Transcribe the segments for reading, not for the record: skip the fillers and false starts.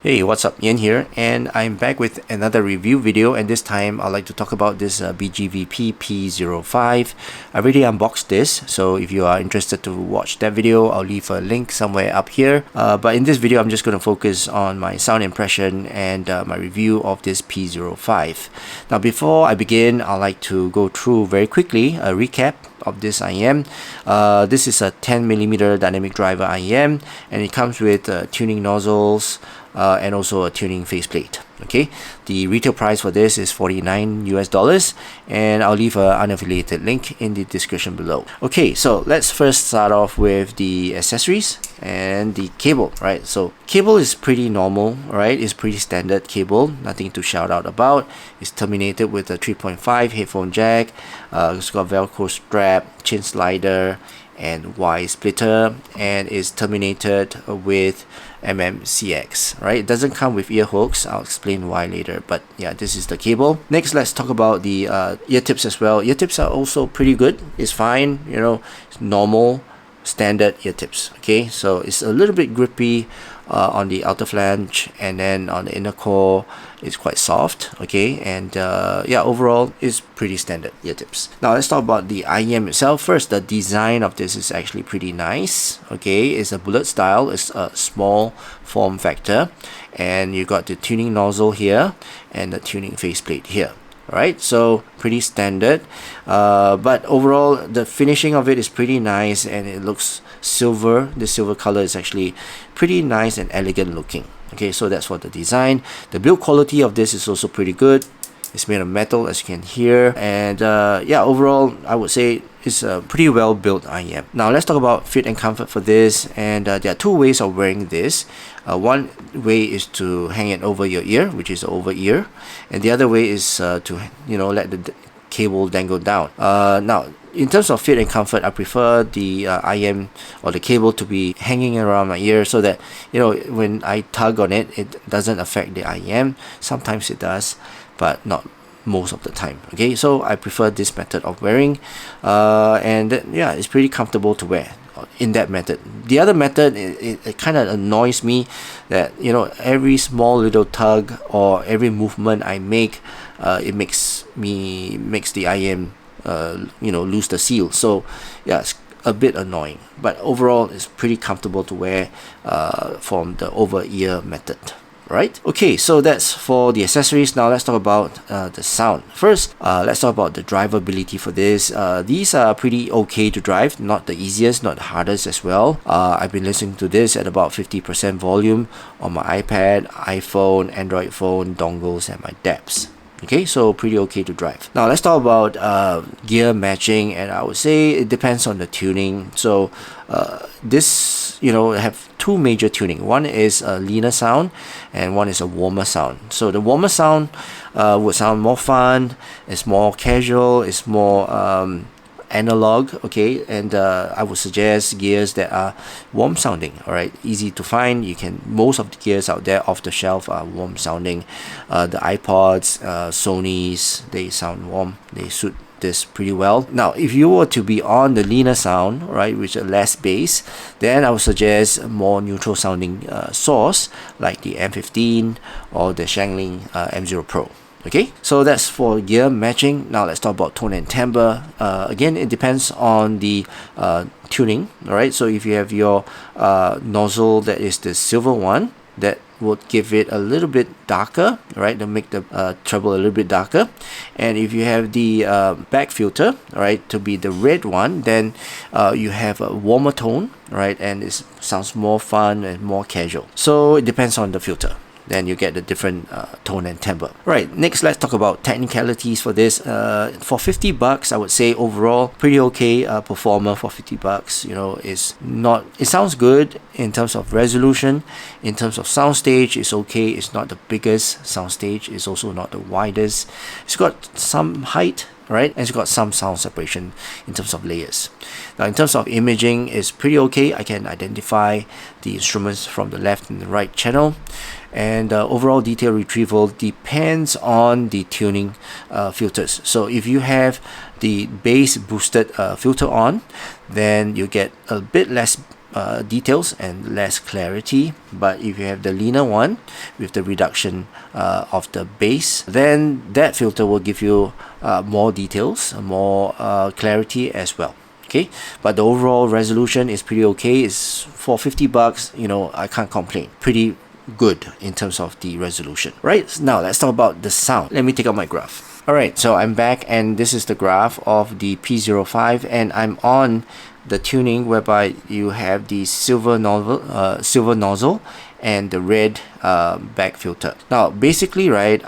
Hey, what's up? Ian here, and I'm back with another review video, and this time I'd like to talk about this BGVP P05. I already unboxed this, so if you are interested to watch that video, I'll leave a link somewhere up here. But in this video, I'm just going to focus on my sound impression and my review of this P05. Now, before I begin, I'd like to go through very quickly a recap of this IEM. This is a 10mm dynamic driver IEM, and it comes with tuning nozzles, and also a tuning faceplate. Okay, the retail price for this is $49 US, and I'll leave an unaffiliated link in the description below. Okay, so let's first start off with the accessories and the cable, right? So cable is pretty normal, right? It's pretty standard cable, nothing to shout out about. It's terminated with a 3.5 headphone jack. It's got Velcro strap, chin slider, and Y splitter, and is terminated with MMCX, right? It doesn't come with ear hooks. I'll explain why later, but yeah, this is the cable. Next, let's talk about the ear tips as well. Ear tips are also pretty good. It's fine, you know, it's normal standard ear tips. Okay, so it's a little bit grippy on the outer flange, and then on the inner core it's quite soft. Okay, and yeah, overall it's pretty standard ear tips. Now let's talk about the IEM itself. First, the design of this is actually pretty nice. Okay, it's a bullet style. It's a small form factor, and you got the tuning nozzle here and the tuning faceplate here. Right, so pretty standard, but overall the finishing of it is pretty nice, and it looks silver. The silver color is actually pretty nice and elegant looking. Okay, so that's for the design. The build quality of this is also pretty good. It's made of metal, as you can hear, and yeah, overall I would say it's a pretty well built IEM. Now let's talk about fit and comfort for this, and there are two ways of wearing this. One way is to hang it over your ear, which is over ear, and the other way is to let the cable dangle down. Now in terms of fit and comfort, I prefer the IEM or the cable to be hanging around my ear, so that when I tug on it, it doesn't affect the IEM. Sometimes it does, but not most of the time. Okay, so I prefer this method of wearing, and yeah, it's pretty comfortable to wear in that method. The other method, it kind of annoys me that every small little tug or every movement I make, it makes the IEM lose the seal. So yeah, it's a bit annoying, but overall it's pretty comfortable to wear from the over ear method. Right? Okay, so that's for the accessories. Now let's talk about the sound. First, let's talk about the drivability for this. These are pretty okay to drive, not the easiest, not the hardest as well. I've been listening to this at about 50% volume on my iPad, iPhone, Android phone, dongles, and my DAPs. Okay, so pretty okay to drive. Now let's talk about gear matching, and I would say it depends on the tuning. So this have two major tuning. One is a leaner sound, and one is a warmer sound. So the warmer sound would sound more fun, it's more casual, it's more analog. Okay, and I would suggest gears that are warm sounding. All right, easy to find. Most of the gears out there off the shelf are warm sounding. The iPods, Sony's, they sound warm. They suit this pretty well. Now if you were to be on the leaner sound, right, with a less bass, then I would suggest a more neutral sounding source like the M15 or the Shangling M0 Pro. Okay, so that's for gear matching. Now let's talk about tone and timbre. Again, it depends on the tuning. All right, so if you have your nozzle that is the silver one, that would give it a little bit darker, right, to make the treble a little bit darker. And if you have the back filter, right, to be the red one, then you have a warmer tone, right, and it sounds more fun and more casual. So it depends on the filter, then you get the different tone and timbre. Right, next let's talk about technicalities for this. For $50, I would say overall pretty okay performer for $50. It sounds good in terms of resolution. In terms of soundstage, it's okay. It's not the biggest soundstage, it's also not the widest. It's got some height, right, and it's got some sound separation in terms of layers. Now in terms of imaging, it's pretty okay. I can identify the instruments from the left and the right channel, and overall detail retrieval depends on the tuning filters. So if you have the bass boosted filter on, then you get a bit less details and less clarity. But if you have the leaner one with the reduction of the bass, then that filter will give you more details, more clarity as well. Okay, but the overall resolution is pretty okay. It's for 50 bucks, you know, I can't complain. Pretty good in terms of the resolution. Right, now let's talk about the sound. Let me take out my graph. Alright, so I'm back, and this is the graph of the P05, and I'm on the tuning whereby you have the silver nozzle and the red back filter. Now basically, right,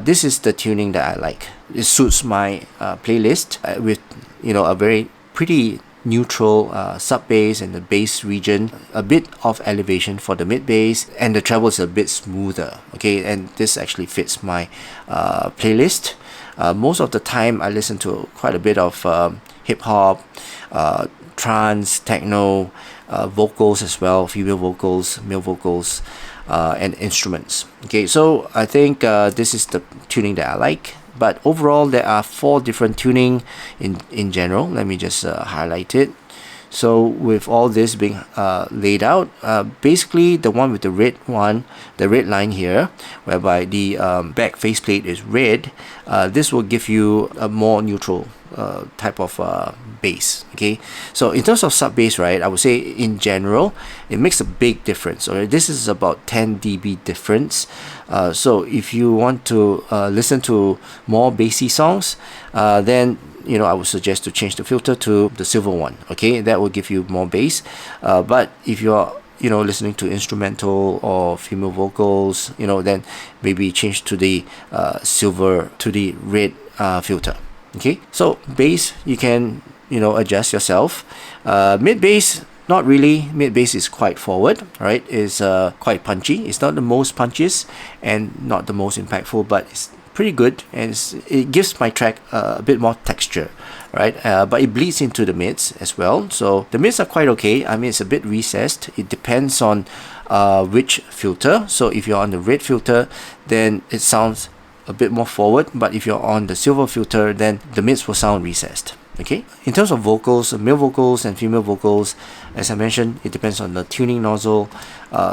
this is the tuning that I like. It suits my playlist with, you know, a very pretty neutral sub bass and the bass region, a bit of elevation for the mid bass, and the treble is a bit smoother. Okay, and this actually fits my playlist. Most of the time I listen to quite a bit of hip-hop, trance, techno, vocals as well, female vocals, male vocals, and instruments. Okay, so I think this is the tuning that I like. But overall, there are 4 different tuning in general. Let me just highlight it. So with all this being laid out, basically the one with the red one, the red line here, whereby the back faceplate is red, this will give you a more neutral type of bass. Okay, so in terms of sub bass, right, I would say in general it makes a big difference. Alright, this is about 10 dB difference. So if you want to listen to more bassy songs, then you know, I would suggest to change the filter to the silver one. Okay, that will give you more bass. But if you're, you know, listening to instrumental or female vocals, you know, then maybe change to the silver, to the red filter. Okay, so bass you can, you know, adjust yourself. Mid bass, not really. Mid bass is quite forward, right? Is quite punchy. It's not the most punchiest and not the most impactful, but it's pretty good, and it gives my track a bit more texture, right? But it bleeds into the mids as well. So the mids are quite okay. I mean, it's a bit recessed. It depends on which filter. So if you're on the red filter, then it sounds a bit more forward, but if you're on the silver filter, then the mids will sound recessed. Okay, in terms of vocals, male vocals and female vocals, as I mentioned, it depends on the tuning nozzle.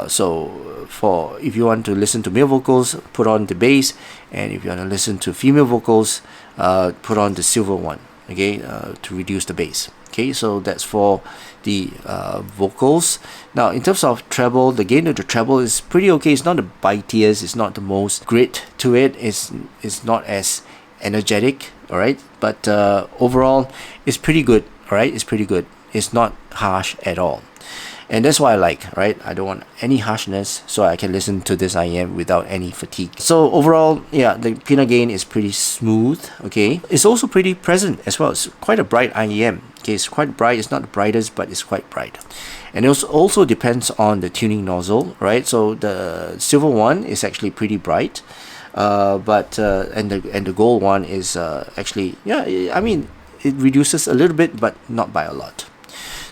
So for if you want to listen to male vocals, put on the bass, and if you want to listen to female vocals, put on the silver one. Okay, to reduce the bass. Okay, so that's for the vocals. Now in terms of treble, the gain of the treble is pretty okay. It's not the bitiest, it's not the most grit to it, it's not as energetic, all right, but overall it's pretty good. All right, it's pretty good. It's not harsh at all, and that's what I like, right? I don't want any harshness, so I can listen to this IEM without any fatigue. So overall, yeah, the peanut gain is pretty smooth. Okay, it's also pretty present as well. It's quite a bright IEM. Okay, it's quite bright. It's not the brightest, but it's quite bright. And it also depends on the tuning nozzle, right? So the silver one is actually pretty bright, but and the gold one is actually, yeah, I mean, it reduces a little bit, but not by a lot.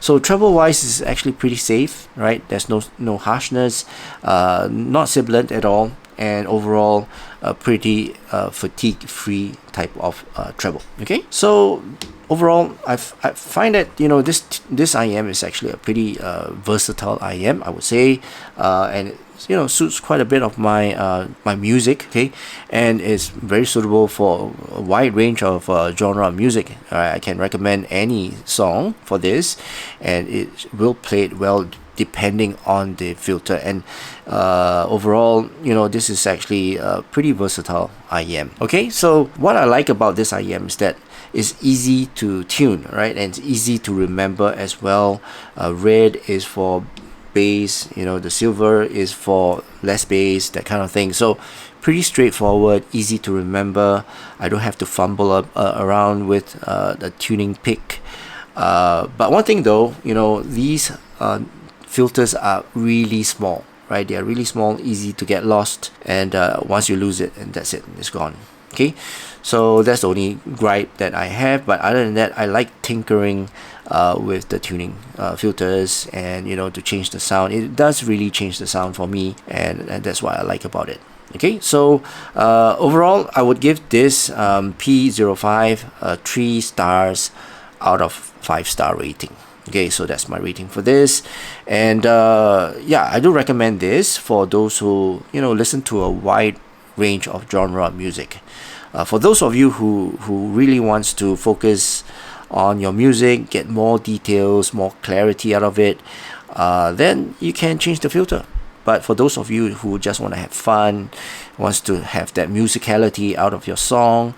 So treble wise is actually pretty safe, right? There's no harshness, not sibilant at all, and overall a pretty fatigue free type of treble. Okay, so overall I find that, you know, this IEM is actually a pretty versatile IEM, I would say, and it, you know, suits quite a bit of my my music. Okay, and it's very suitable for a wide range of genre of music. I can recommend any song for this, and it will play it well depending on the filter. And overall, you know, this is actually a pretty versatile IEM. Okay, so what I like about this IEM is that it's easy to tune, right, and it's easy to remember as well. Red is for bass, you know, the silver is for less bass, that kind of thing. So pretty straightforward, easy to remember. I don't have to fumble around with the tuning pick. But one thing though, you know, these filters are really small, right? They are really small, easy to get lost, and once you lose it, and that's it, it's gone. Okay, so that's the only gripe that I have. But other than that, I like tinkering with the tuning filters, and you know, to change the sound. It does really change the sound for me, and that's what I like about it. Okay, so overall I would give this P05 3 stars out of 5-star rating. Okay, so that's my rating for this. And yeah, I do recommend this for those who, you know, listen to a wide range of genre of music. For those of you who really wants to focus on your music, get more details, more clarity out of it, then you can change the filter. But for those of you who just want to have fun, wants to have that musicality out of your song,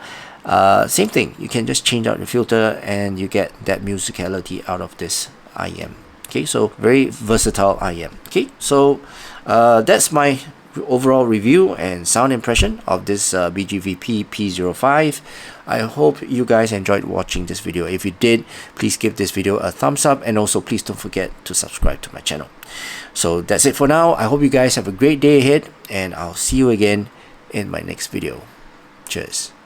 same thing. You can just change out the filter and you get that musicality out of this IM. Okay, so very versatile IM. Okay, so that's my overall review and sound impression of this BGVP P05. I hope you guys enjoyed watching this video. If you did, please give this video a thumbs up, and also please don't forget to subscribe to my channel. So that's it for now. I hope you guys have a great day ahead, and I'll see you again in my next video. Cheers.